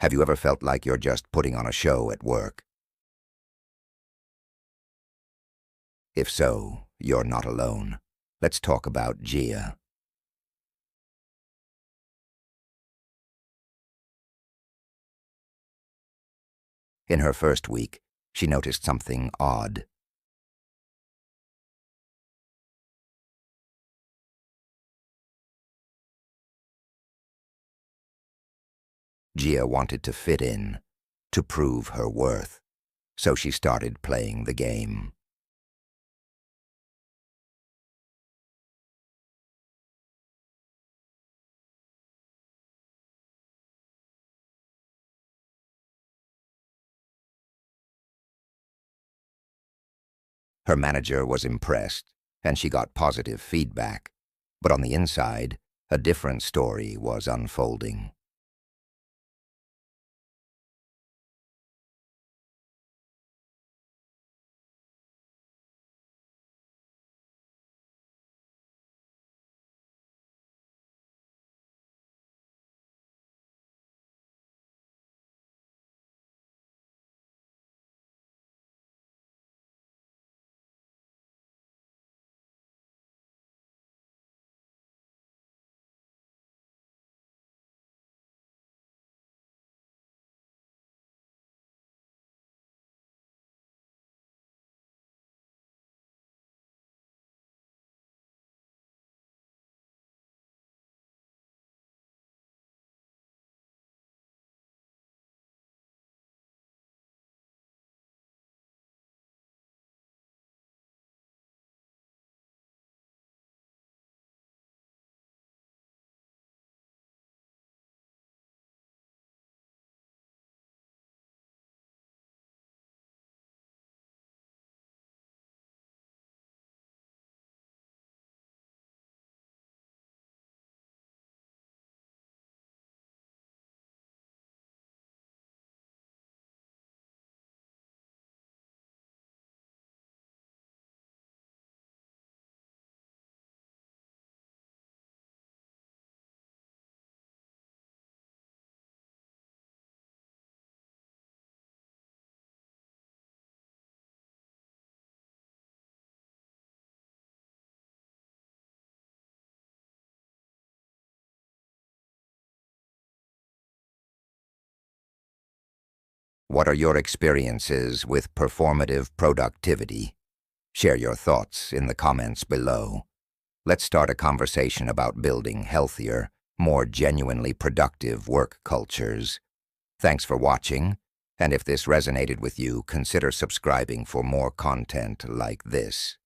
Have you ever felt like you're just putting on a show at work? If so, you're not alone. Let's talk about Gia. In her first week, she noticed something odd. Gia wanted to fit in, to prove her worth, so she started playing the game. Her manager was impressed, and she got positive feedback. But on the inside, a different story was unfolding. What are your experiences with performative productivity? Share your thoughts in the comments below. Let's start a conversation about building healthier, more genuinely productive work cultures. Thanks for watching, and if this resonated with you, consider subscribing for more content like this.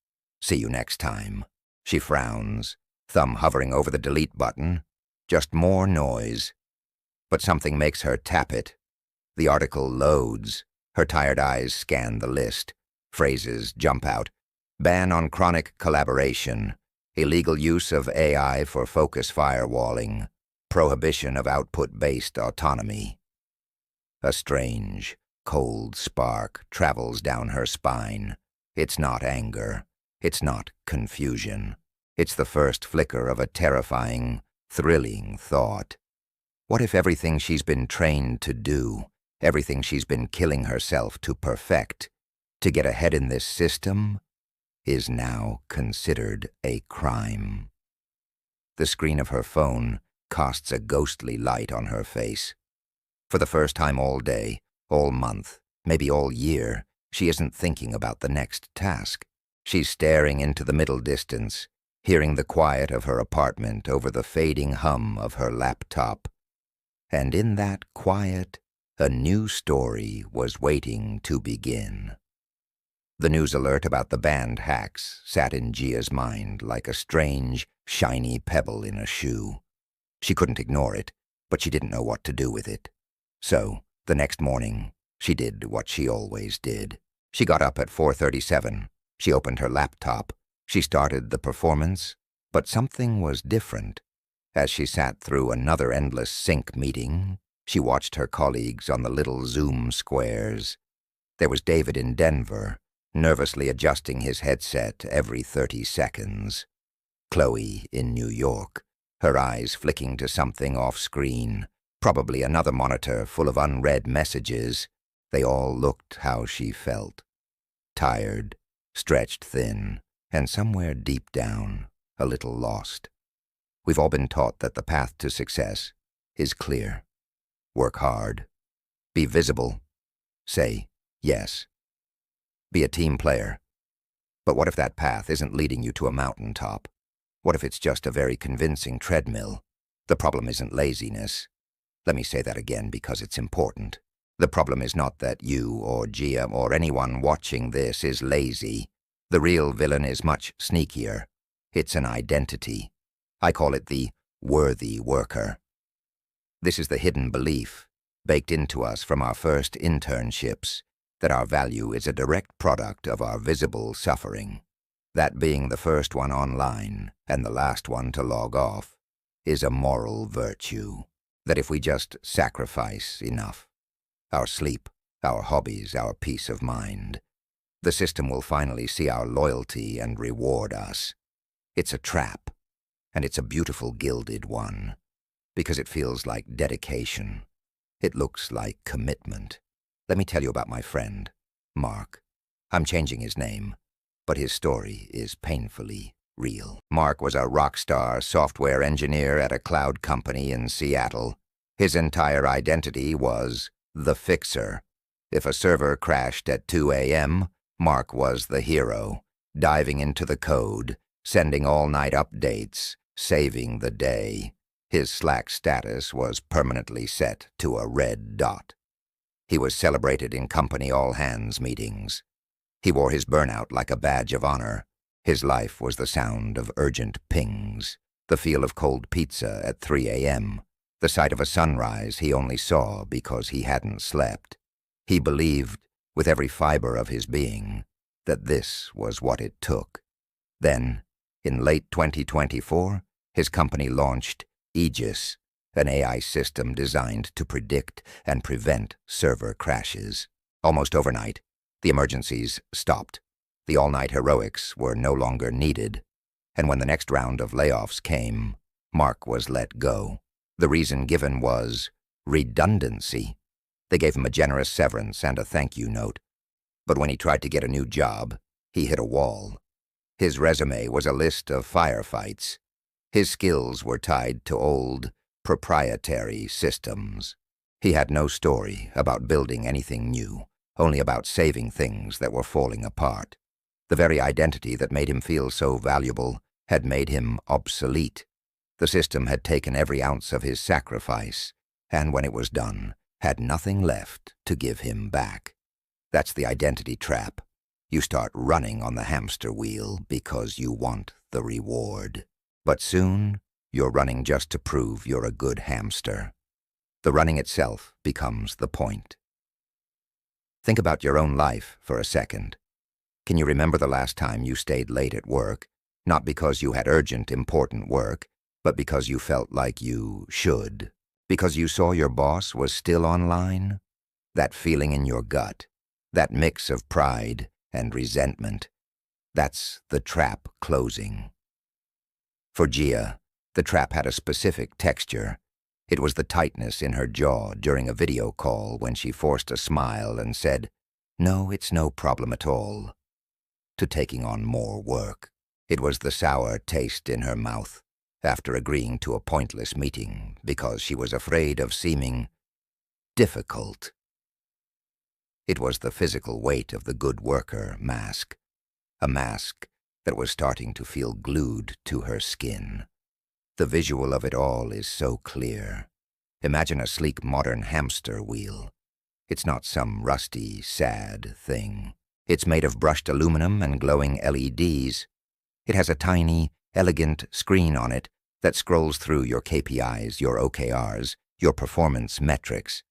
See you next time. She frowns, thumb hovering over the delete button. Just more noise. But something makes her tap it. The article loads. Her tired eyes scan the list. Phrases jump out. Ban on chronic collaboration. Illegal use of AI for focus firewalling. Prohibition of output-based autonomy. A strange, cold spark travels down her spine. It's not anger. It's not confusion. It's the first flicker of a terrifying, thrilling thought. What if everything she's been trained to do, everything she's been killing herself to perfect, to get ahead in this system, is now considered a crime? The screen of her phone casts a ghostly light on her face. For the first time all day, all month, maybe all year, she isn't thinking about the next task. She's staring into the middle distance, hearing the quiet of her apartment over the fading hum of her laptop. And in that quiet, a new story was waiting to begin. The news alert about the banned hacks sat in Gia's mind like a strange, shiny pebble in a shoe. She couldn't ignore it, but she didn't know what to do with it. So, the next morning, she did what she always did. She got up at 4:37. She opened her laptop. She started the performance, but something was different. As she sat through another endless sync meeting, she watched her colleagues on the little Zoom squares. There was David in Denver, nervously adjusting his headset every 30 seconds. Chloe in New York, her eyes flicking to something off-screen, Probably another monitor full of unread messages. They all looked how she felt. Tired, stretched thin, and somewhere deep down, a little lost. We've all been taught that the path to success is clear. Work hard. Be visible. Say yes. Be a team player. But what if that path isn't leading you to a mountaintop? What if it's just a very convincing treadmill? The problem isn't laziness. Let me say that again because it's important. The problem is not that you or Gia or anyone watching this is lazy. The real villain is much sneakier. It's an identity. I call it the worthy worker. This is the hidden belief, baked into us from our first internships, that our value is a direct product of our visible suffering. That being the first one online and the last one to log off is a moral virtue. That if we just sacrifice enough, our sleep, our hobbies, our peace of mind, the system will finally see our loyalty and reward us. It's a trap, and it's a beautiful gilded one, because it feels like dedication. It looks like commitment. Let me tell you about my friend, Mark. I'm changing his name, but his story is painfully real. Mark was a rock star software engineer at a cloud company in Seattle. His entire identity was the fixer. If a server crashed at 2 a.m., Mark was the hero, diving into the code, sending all-night updates, saving the day. His Slack status was permanently set to a red dot. He was celebrated in company all-hands meetings. He wore his burnout like a badge of honor. His life was the sound of urgent pings, the feel of cold pizza at 3 a.m., the sight of a sunrise he only saw because he hadn't slept. He believed, with every fiber of his being, that this was what it took. Then, in late 2024, his company launched Aegis, an AI system designed to predict and prevent server crashes. Almost overnight, the emergencies stopped. The all-night heroics were no longer needed. And when the next round of layoffs came, Mark was let go. The reason given was redundancy. They gave him a generous severance and a thank you note. But when he tried to get a new job, he hit a wall. His resume was a list of firefights. His skills were tied to old, proprietary systems. He had no story about building anything new, only about saving things that were falling apart. The very identity that made him feel so valuable had made him obsolete. The system had taken every ounce of his sacrifice, and when it was done, had nothing left to give him back. That's the identity trap. You start running on the hamster wheel because you want the reward. But soon, you're running just to prove you're a good hamster. The running itself becomes the point. Think about your own life for a second. Can you remember the last time you stayed late at work, not because you had urgent, important work, but because you felt like you should? Because you saw your boss was still online? That feeling in your gut, that mix of pride and resentment, that's the trap closing. For Gia, the trap had a specific texture. It was the tightness in her jaw during a video call when she forced a smile and said, "No, it's no problem at all," to taking on more work. It was the sour taste in her mouth after agreeing to a pointless meeting because she was afraid of seeming difficult. It was the physical weight of the good worker mask, a mask that was starting to feel glued to her skin. The visual of it all is so clear. Imagine a sleek modern hamster wheel. It's not some rusty, sad thing. It's made of brushed aluminum and glowing LEDs. It has a tiny, elegant screen on it that scrolls through your KPIs, your OKRs, your performance metrics.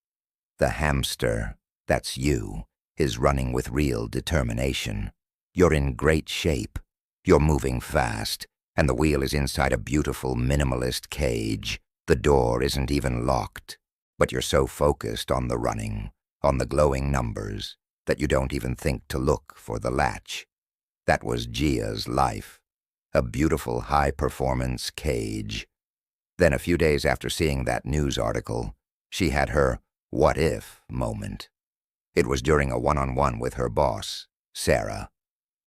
The hamster, that's you, is running with real determination. You're in great shape. You're moving fast, and the wheel is inside a beautiful minimalist cage. The door isn't even locked, but you're so focused on the running, on the glowing numbers, that you don't even think to look for the latch. That was Gia's life, a beautiful high-performance cage. Then a few days after seeing that news article, She had her what if moment. It was during a one-on-one with her boss, Sarah.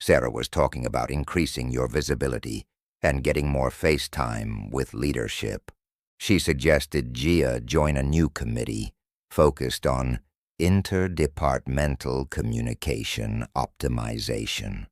Sarah was talking about increasing your visibility and getting more face time with leadership. She suggested Gia join a new committee focused on interdepartmental communication optimization.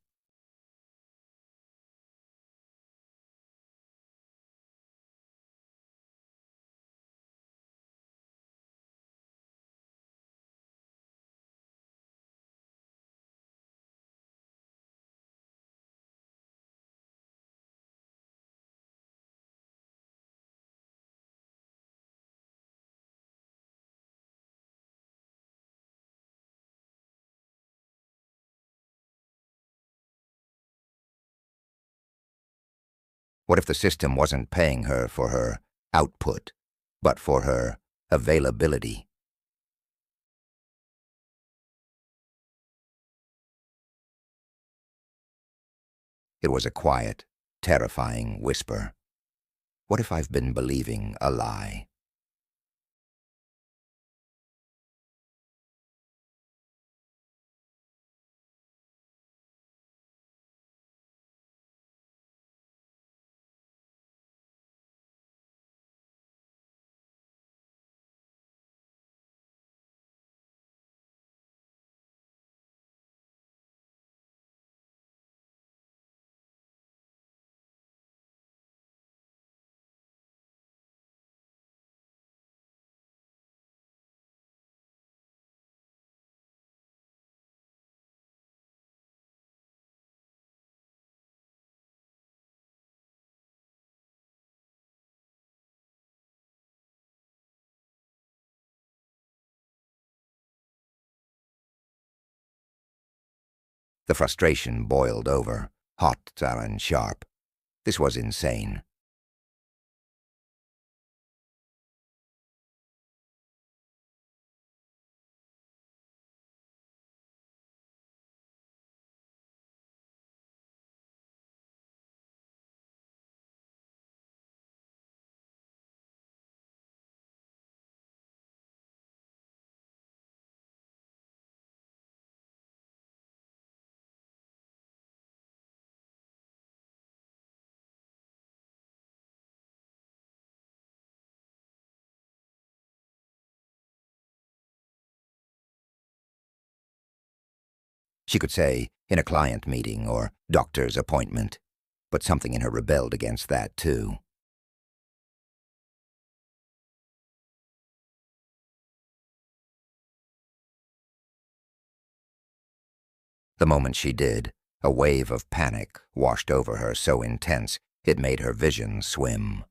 What if the system wasn't paying her for her output, but for her availability? It was a quiet, terrifying whisper. What if I've been believing a lie? The frustration boiled over, hot and sharp. This was insane. She could say, in a client meeting or doctor's appointment, but something in her rebelled against that too. The moment she did, a wave of panic washed over her so intense it made her vision swim.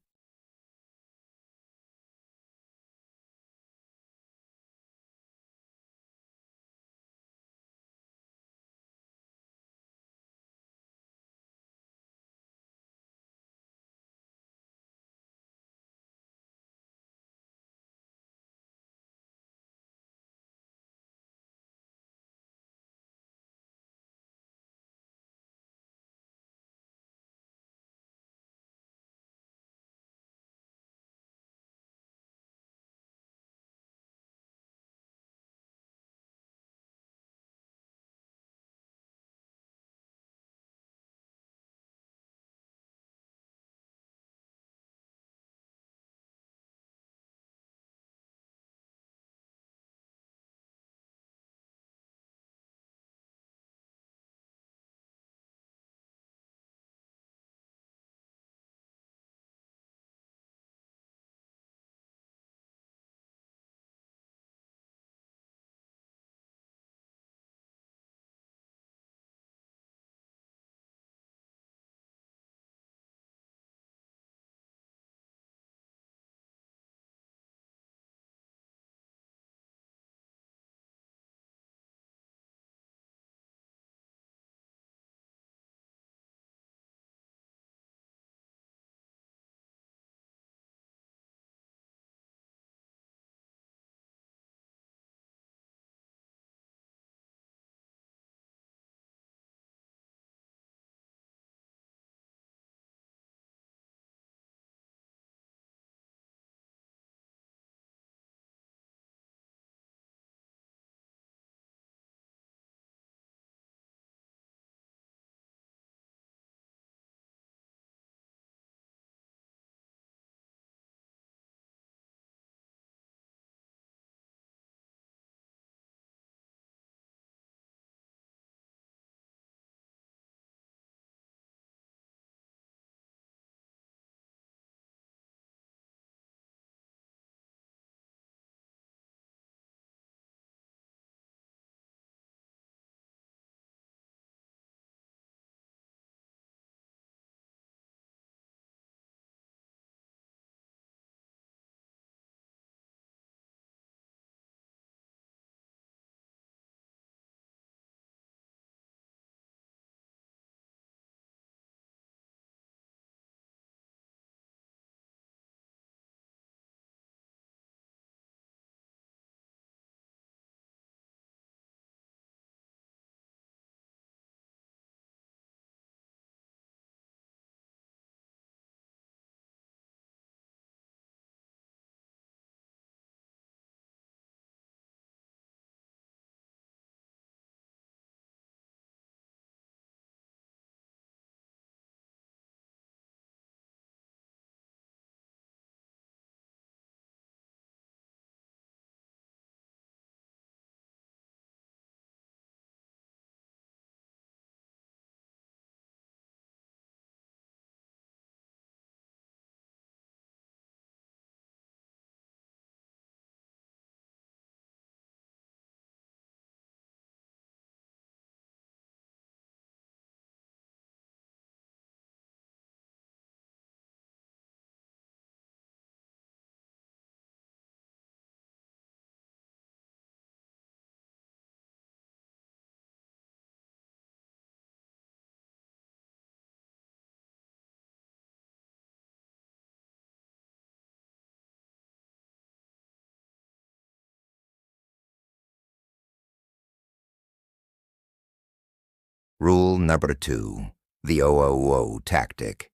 Rule number 2, the OOO tactic.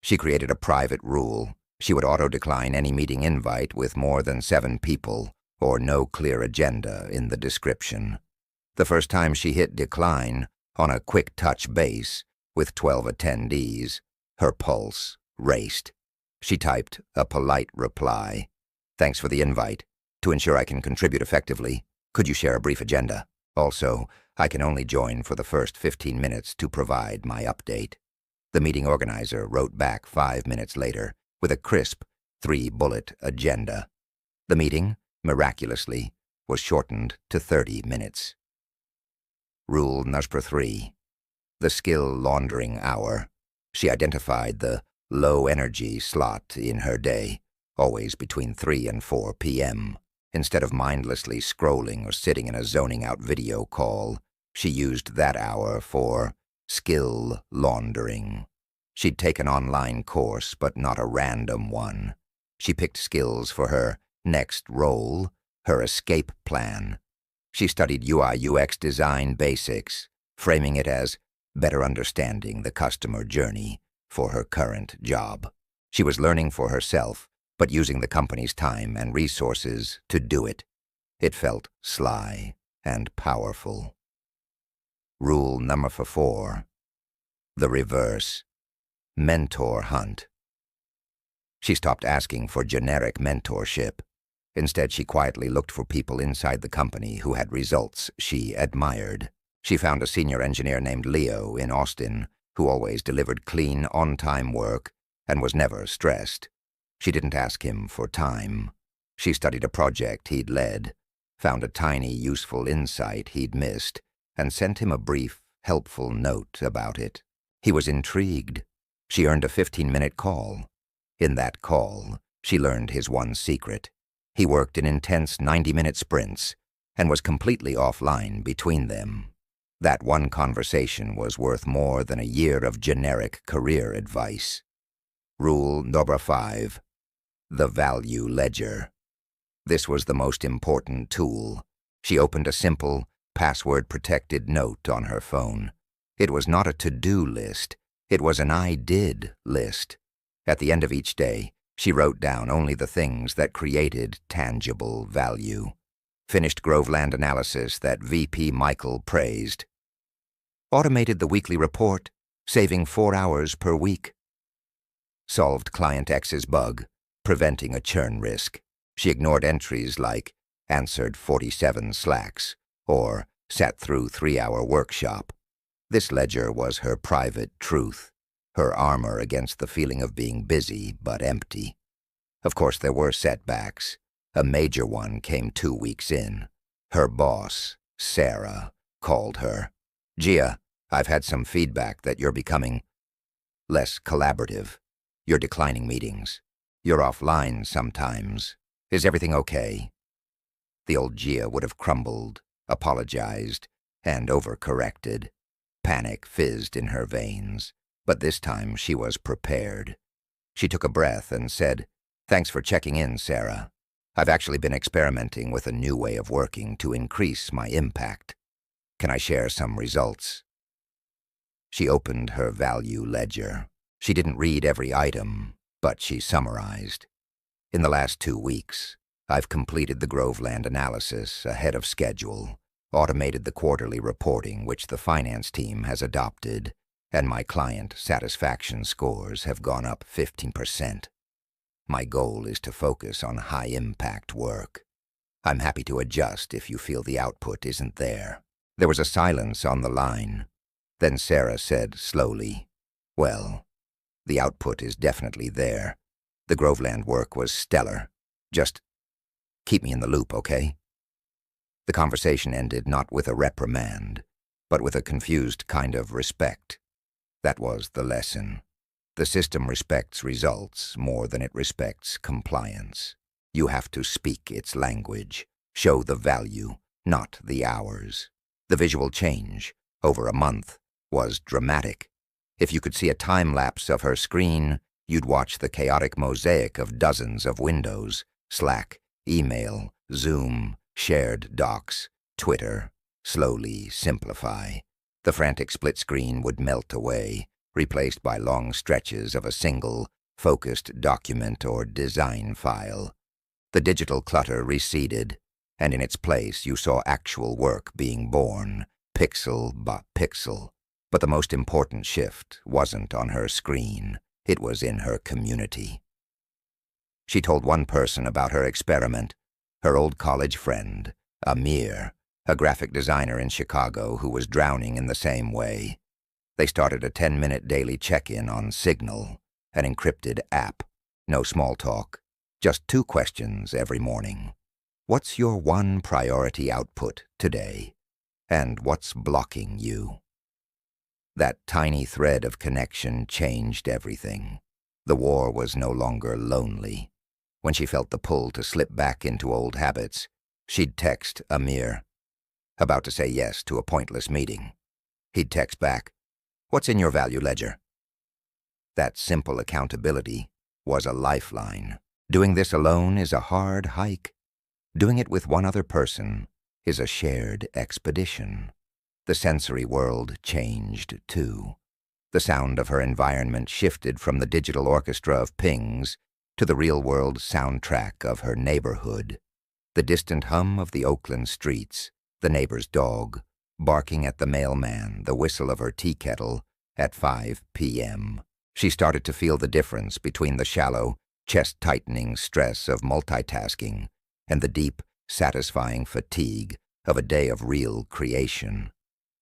She created a private rule. She would auto-decline any meeting invite with more than 7 people or no clear agenda in the description. The first time she hit decline on a quick touch base with 12 attendees, her pulse raced. She typed a polite reply. "Thanks for the invite. To ensure I can contribute effectively, could you share a brief agenda? Also, I can only join for the first 15 minutes to provide my update." The meeting organizer wrote back 5 minutes later with a crisp 3-bullet agenda. The meeting, miraculously, was shortened to 30 minutes. Rule number 3, the skill laundering hour. She identified the low-energy slot in her day, always between 3 and 4 p.m. Instead of mindlessly scrolling or sitting in a zoning-out video call, she used that hour for skill laundering. She'd take an online course, but not a random one. She picked skills for her next role, her escape plan. She studied UI/UX design basics, framing it as better understanding the customer journey for her current job. She was learning for herself, but using the company's time and resources to do it. It felt sly and powerful. Rule number 4, the reverse, mentor hunt. She stopped asking for generic mentorship. Instead, she quietly looked for people inside the company who had results she admired. She found a senior engineer named Leo in Austin who always delivered clean, on-time work and was never stressed. She didn't ask him for time. She studied a project he'd led, found a tiny, useful insight he'd missed, and sent him a brief, helpful note about it. He was intrigued. She earned a 15-minute call. In that call, she learned his one secret. He worked in intense 90-minute sprints and was completely offline between them. That one conversation was worth more than a year of generic career advice. Rule number 5, the value ledger. This was the most important tool. She opened a simple, password-protected note on her phone. It was not a to-do list. It was an I did list. At the end of each day, she wrote down only the things that created tangible value. Finished Groveland analysis that VP Michael praised. Automated the weekly report, saving 4 hours per week. Solved Client X's bug, preventing a churn risk. She ignored entries like answered 47 Slacks or sat through 3-hour workshop. This ledger was her private truth, her armor against the feeling of being busy but empty. Of course, there were setbacks. A major one came 2 weeks in. Her boss, Sarah, called her. "Gia, I've had some feedback that you're becoming less collaborative. You're declining meetings. You're offline sometimes. Is everything okay?" The old Gia would have crumbled, apologized, and overcorrected. Panic fizzed in her veins, but this time she was prepared. She took a breath and said, "Thanks for checking in, Sarah. I've actually been experimenting with a new way of working to increase my impact. Can I share some results?" She opened her value ledger. She didn't read every item, but she summarized. "In the last 2 weeks, I've completed the Groveland analysis ahead of schedule, automated the quarterly reporting which the finance team has adopted, and my client satisfaction scores have gone up 15%. My goal is to focus on high-impact work. I'm happy to adjust if you feel the output isn't there." There was a silence on the line. Then Sarah said slowly, "Well, the output is definitely there. The Groveland work was stellar. Just keep me in the loop, okay?" The conversation ended not with a reprimand, but with a confused kind of respect. That was the lesson. The system respects results more than it respects compliance. You have to speak its language, show the value, not the hours. The visual change, over a month, was dramatic. If you could see a time-lapse of her screen, you'd watch the chaotic mosaic of dozens of windows, Slack, email, Zoom, shared docs, Twitter, slowly simplify. The frantic split screen would melt away, replaced by long stretches of a single, focused document or design file. The digital clutter receded, and in its place you saw actual work being born, pixel by pixel. But the most important shift wasn't on her screen. It was in her community. She told one person about her experiment, her old college friend, Amir, a graphic designer in Chicago who was drowning in the same way. They started a 10-minute daily check-in on Signal, an encrypted app. No small talk, just 2 questions every morning. What's your one priority output today? And what's blocking you? That tiny thread of connection changed everything. The war was no longer lonely. When she felt the pull to slip back into old habits, she'd text Amir, about to say yes to a pointless meeting. He'd text back, "What's in your value ledger?" That simple accountability was a lifeline. Doing this alone is a hard hike. Doing it with one other person is a shared expedition. The sensory world changed, too. The sound of her environment shifted from the digital orchestra of pings to the real-world soundtrack of her neighborhood. The distant hum of the Oakland streets, the neighbor's dog, barking at the mailman, the whistle of her tea kettle at 5 p.m. She started to feel the difference between the shallow, chest-tightening stress of multitasking and the deep, satisfying fatigue of a day of real creation.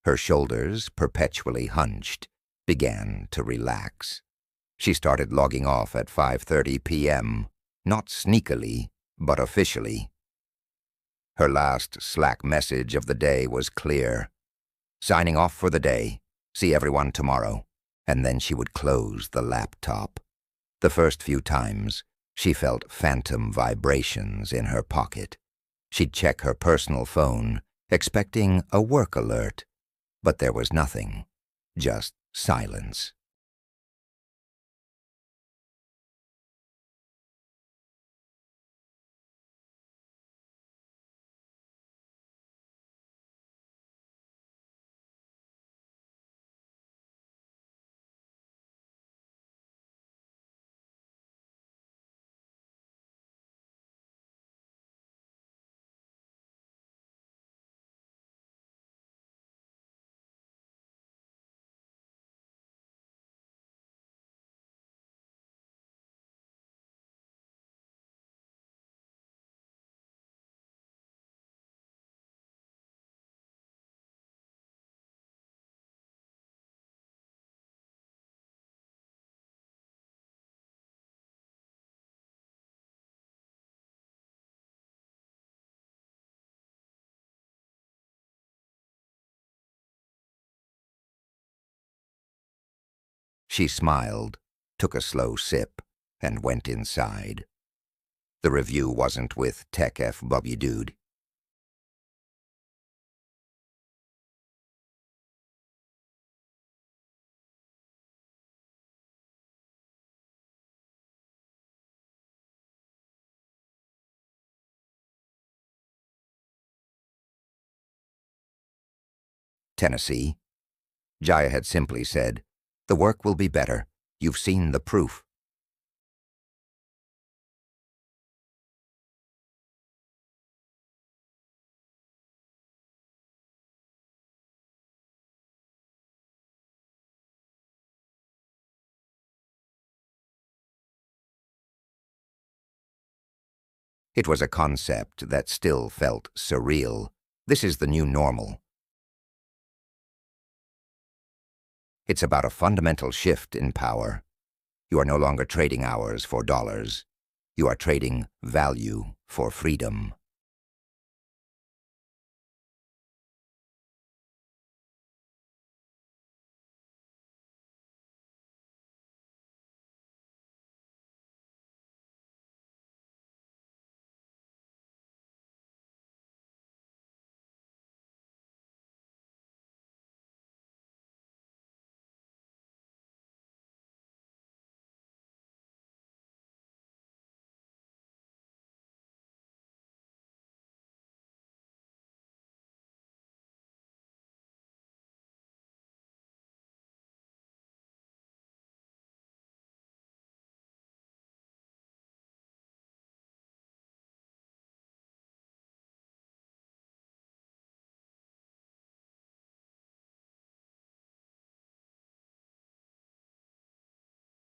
Her shoulders, perpetually hunched, began to relax. She started logging off at 5:30 p.m., not sneakily, but officially. Her last Slack message of the day was clear. Signing off for the day. See everyone tomorrow. And then she would close the laptop. The first few times, she felt phantom vibrations in her pocket. She'd check her personal phone, expecting a work alert. But there was nothing, just silence. She smiled, took a slow sip, and went inside. The review wasn't with Tech F. Bubby Dude. Tennessee. Jaya had simply said, "The work will be better. You've seen the proof." It was a concept that still felt surreal. This is the new normal. It's about a fundamental shift in power. You are no longer trading hours for dollars. You are trading value for freedom.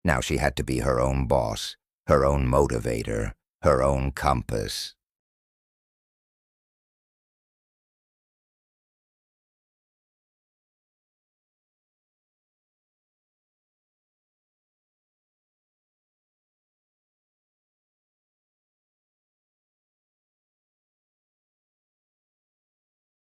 Now she had to be her own boss, her own motivator, her own compass.